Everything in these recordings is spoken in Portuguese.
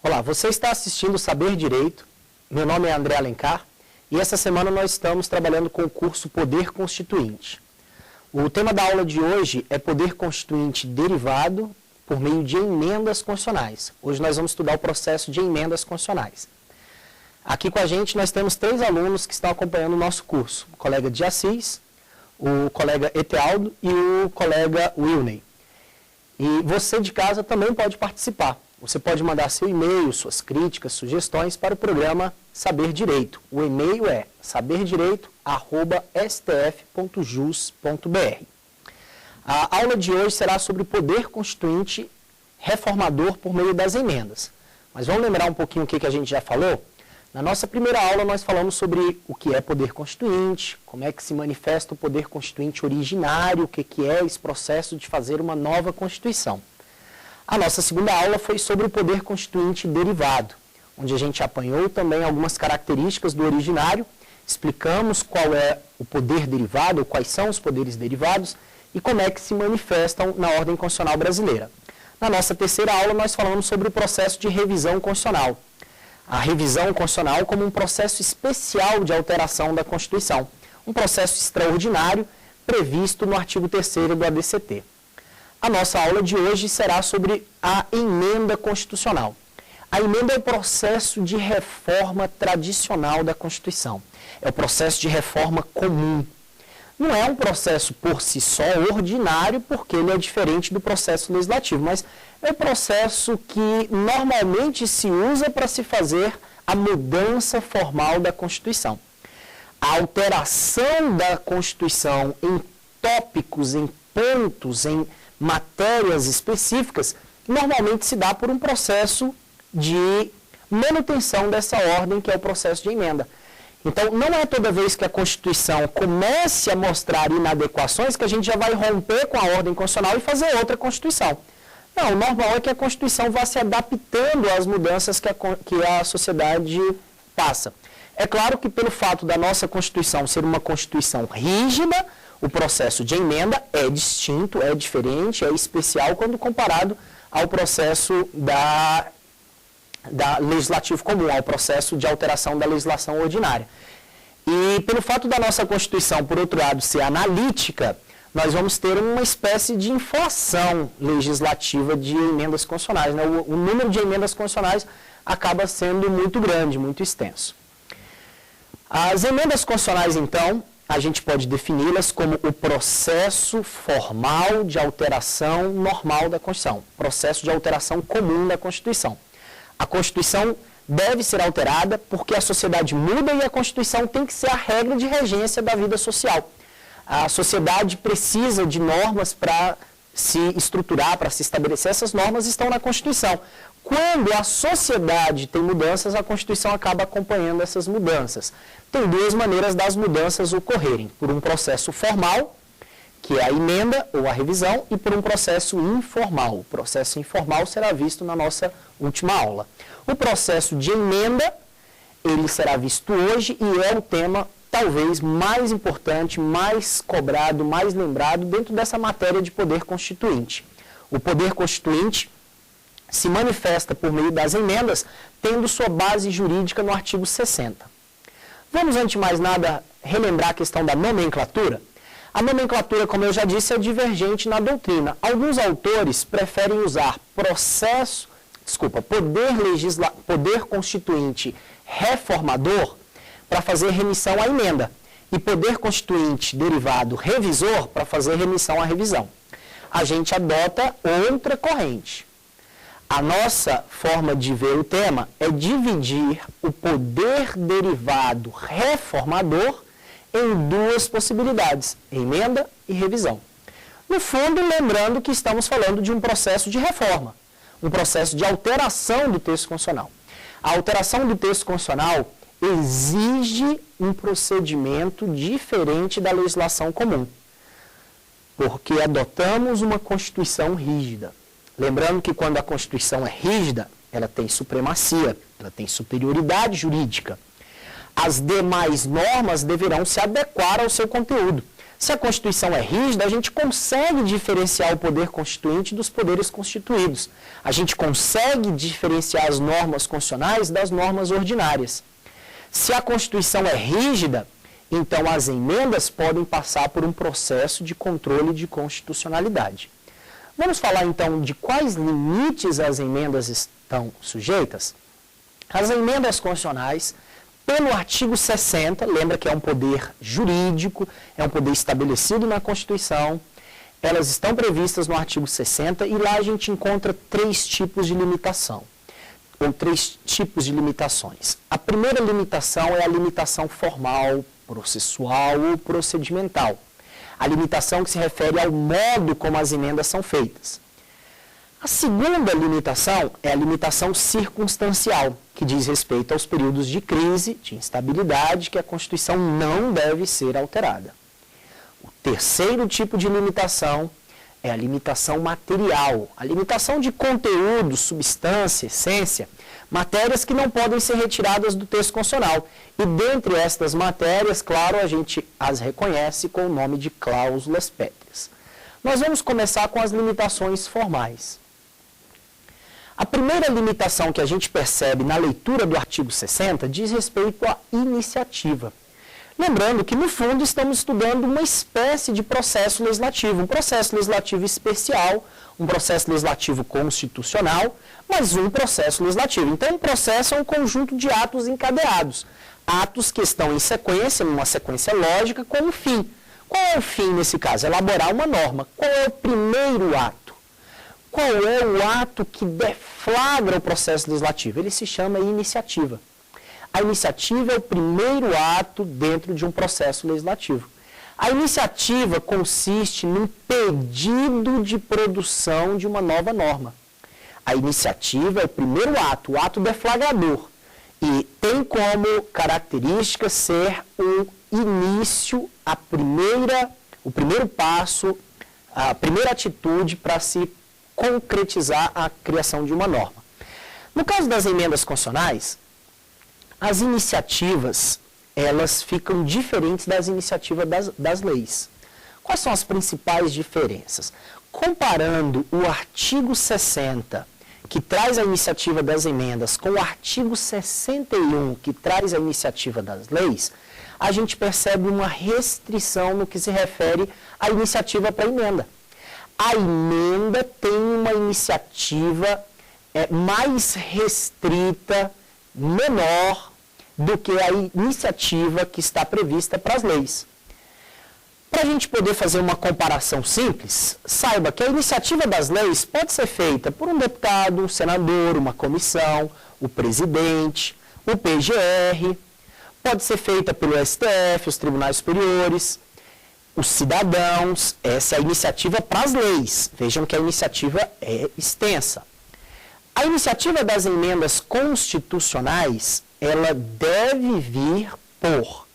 Olá, você está assistindo Saber Direito. Meu nome é André Alencar e essa semana nós estamos trabalhando com o curso Poder Constituinte. O tema da aula de hoje é Poder Constituinte derivado por meio de emendas constitucionais. Hoje nós vamos estudar o processo de emendas constitucionais. Aqui com a gente nós temos 3 alunos que estão acompanhando o nosso curso. O colega de Assis, o colega Etealdo e o colega Wilney. E você de casa também pode participar. Você pode mandar seu e-mail, suas críticas, sugestões para o programa Saber Direito. O e-mail é saberdireito@stf.jus.br. A aula de hoje será sobre o poder constituinte reformador por meio das emendas. Mas vamos lembrar um pouquinho o que a gente já falou? Na nossa primeira aula nós falamos sobre o que é poder constituinte, como é que se manifesta o poder constituinte originário, o que é esse processo de fazer uma nova Constituição. A nossa segunda aula foi sobre o poder constituinte derivado, onde a gente apanhou também algumas características do originário, explicamos qual é o poder derivado, quais são os poderes derivados e como é que se manifestam na ordem constitucional brasileira. Na nossa terceira aula nós falamos sobre o processo de revisão constitucional. A revisão constitucional como um processo especial de alteração da Constituição, um processo extraordinário previsto no artigo 3º do ADCT. A nossa aula de hoje será sobre a emenda constitucional. A emenda é o processo de reforma tradicional da Constituição. É o processo de reforma comum. Não é um processo por si só ordinário, porque ele é diferente do processo legislativo, mas é um processo que normalmente se usa para se fazer a mudança formal da Constituição. A alteração da Constituição em tópicos, em pontos, em matérias específicas, normalmente se dá por um processo de manutenção dessa ordem, que é o processo de emenda. Então, não é toda vez que a Constituição comece a mostrar inadequações que a gente já vai romper com a ordem constitucional e fazer outra Constituição. Não, o normal é que a Constituição vá se adaptando às mudanças que a sociedade passa. É claro que pelo fato da nossa Constituição ser uma Constituição rígida, o processo de emenda é distinto, é diferente, é especial quando comparado ao processo da legislativo comum, ao processo de alteração da legislação ordinária. E pelo fato da nossa Constituição, por outro lado, ser analítica, nós vamos ter uma espécie de inflação legislativa de emendas constitucionais, né? O número de emendas constitucionais acaba sendo muito grande, muito extenso. As emendas constitucionais, então, a gente pode defini-las como o processo formal de alteração normal da Constituição, processo de alteração comum da Constituição. A Constituição deve ser alterada porque a sociedade muda e a Constituição tem que ser a regra de regência da vida social. A sociedade precisa de normas para se estruturar, para se estabelecer. Essas normas estão na Constituição. Quando a sociedade tem mudanças, a Constituição acaba acompanhando essas mudanças. Tem 2 maneiras das mudanças ocorrerem: por um processo formal, que é a emenda ou a revisão, e por um processo informal. O processo informal será visto na nossa última aula. O processo de emenda, ele será visto hoje e é o tema talvez mais importante, mais cobrado, mais lembrado dentro dessa matéria de poder constituinte. O poder constituinte se manifesta por meio das emendas, tendo sua base jurídica no artigo 60. Vamos, antes de mais nada, relembrar a questão da nomenclatura? A nomenclatura, como eu já disse, é divergente na doutrina. Alguns autores preferem usar poder constituinte reformador para fazer remissão à emenda e poder constituinte derivado revisor para fazer remissão à revisão. A gente adota outra corrente. A nossa forma de ver o tema é dividir o poder derivado reformador em 2 possibilidades, emenda e revisão. No fundo, lembrando que estamos falando de um processo de reforma, um processo de alteração do texto constitucional. A alteração do texto constitucional exige um procedimento diferente da legislação comum, porque adotamos uma Constituição rígida. Lembrando que quando a Constituição é rígida, ela tem supremacia, ela tem superioridade jurídica. As demais normas deverão se adequar ao seu conteúdo. Se a Constituição é rígida, a gente consegue diferenciar o poder constituinte dos poderes constituídos. A gente consegue diferenciar as normas constitucionais das normas ordinárias. Se a Constituição é rígida, então as emendas podem passar por um processo de controle de constitucionalidade. Vamos falar então de quais limites as emendas estão sujeitas? As emendas constitucionais, pelo artigo 60, lembra que é um poder jurídico, é um poder estabelecido na Constituição, elas estão previstas no artigo 60 e lá a gente encontra 3 tipos de limitação, ou 3 tipos de limitações. A primeira limitação é a limitação formal, processual ou procedimental. A limitação que se refere ao modo como as emendas são feitas. A segunda limitação é a limitação circunstancial, que diz respeito aos períodos de crise, de instabilidade, que a Constituição não deve ser alterada. O terceiro tipo de limitação é a limitação material, a limitação de conteúdo, substância, essência, matérias que não podem ser retiradas do texto constitucional. E dentre estas matérias, claro, a gente as reconhece com o nome de cláusulas pétreas. Nós vamos começar com as limitações formais. A primeira limitação que a gente percebe na leitura do artigo 60 diz respeito à iniciativa. Lembrando que, no fundo, estamos estudando uma espécie de processo legislativo, um processo legislativo especial, um processo legislativo constitucional, mas um processo legislativo. Então, um processo é um conjunto de atos encadeados, atos que estão em sequência, numa sequência lógica, com um fim. Qual é o fim nesse caso? Elaborar uma norma. Qual é o primeiro ato? Qual é o ato que deflagra o processo legislativo? Ele se chama iniciativa. A iniciativa é o primeiro ato dentro de um processo legislativo. A iniciativa consiste num pedido de produção de uma nova norma. A iniciativa é o primeiro ato, o ato deflagrador. E tem como característica ser o início, o primeiro passo, a primeira atitude para se concretizar a criação de uma norma. No caso das emendas constitucionais, as iniciativas, elas ficam diferentes das iniciativas das leis. Quais são as principais diferenças? Comparando o artigo 60, que traz a iniciativa das emendas, com o artigo 61, que traz a iniciativa das leis, a gente percebe uma restrição no que se refere à iniciativa para emenda. A emenda tem uma iniciativa mais restrita, menor, do que a iniciativa que está prevista para as leis. Para a gente poder fazer uma comparação simples, saiba que a iniciativa das leis pode ser feita por um deputado, um senador, uma comissão, o presidente, o PGR, pode ser feita pelo STF, os tribunais superiores, os cidadãos. Essa é a iniciativa para as leis. Vejam que a iniciativa é extensa. A iniciativa das emendas constitucionais, ela deve vir por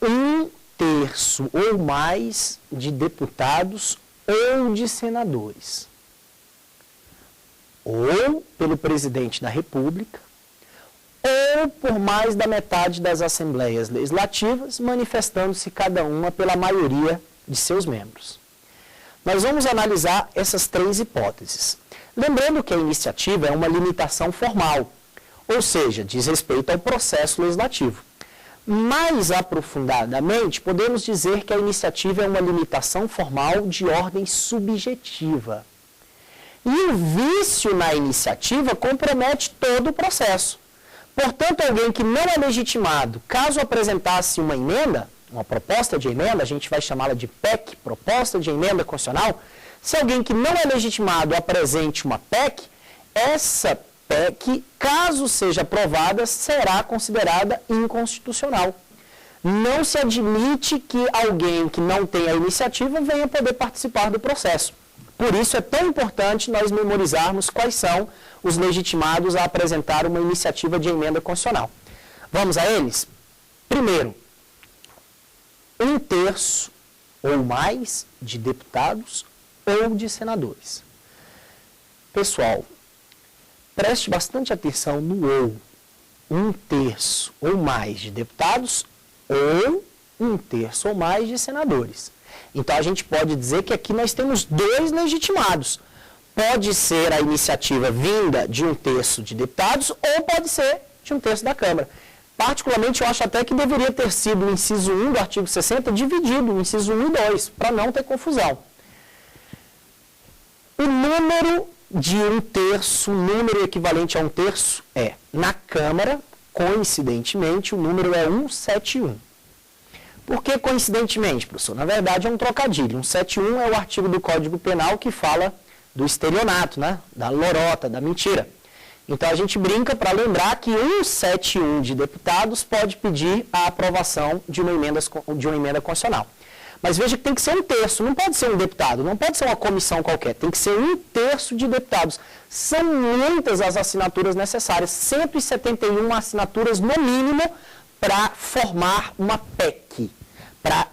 1/3 ou mais de deputados ou de senadores, ou pelo presidente da República, ou por mais da metade das assembleias legislativas, manifestando-se cada uma pela maioria de seus membros. Nós vamos analisar essas 3 hipóteses. Lembrando que a iniciativa é uma limitação formal, ou seja, diz respeito ao processo legislativo. Mais aprofundadamente, podemos dizer que a iniciativa é uma limitação formal de ordem subjetiva. E o vício na iniciativa compromete todo o processo. Portanto, alguém que não é legitimado, caso apresentasse uma emenda, uma proposta de emenda, a gente vai chamá-la de PEC, proposta de emenda constitucional, se alguém que não é legitimado apresente uma PEC, essa PEC, caso seja aprovada, será considerada inconstitucional. Não se admite que alguém que não tem a iniciativa venha poder participar do processo. Por isso é tão importante nós memorizarmos quais são os legitimados a apresentar uma iniciativa de emenda constitucional. Vamos a eles? Primeiro, 1/3 ou mais de deputados ou de senadores. Pessoal, preste bastante atenção no ou. 1/3 ou mais de deputados ou um terço ou mais de senadores. Então, a gente pode dizer que aqui nós temos 2 legitimados. Pode ser a iniciativa vinda de um terço de deputados ou pode ser de um terço da Câmara. Particularmente, eu acho até que deveria ter sido o inciso 1 do artigo 60 dividido, o inciso 1 e 2, para não ter confusão. O número de um terço, o número equivalente a um terço é, na Câmara, coincidentemente, o número é 171. Por que coincidentemente, professor? Na verdade, é um trocadilho. 171 é o artigo do Código Penal que fala do estelionato, né? Da lorota, da mentira. Então, a gente brinca para lembrar que 171 de deputados pode pedir a aprovação de uma emenda constitucional. Mas veja que tem que ser um terço, não pode ser um deputado, não pode ser uma comissão qualquer, tem que ser um terço de deputados. São muitas as assinaturas necessárias, 171 assinaturas no mínimo para formar uma PEC, para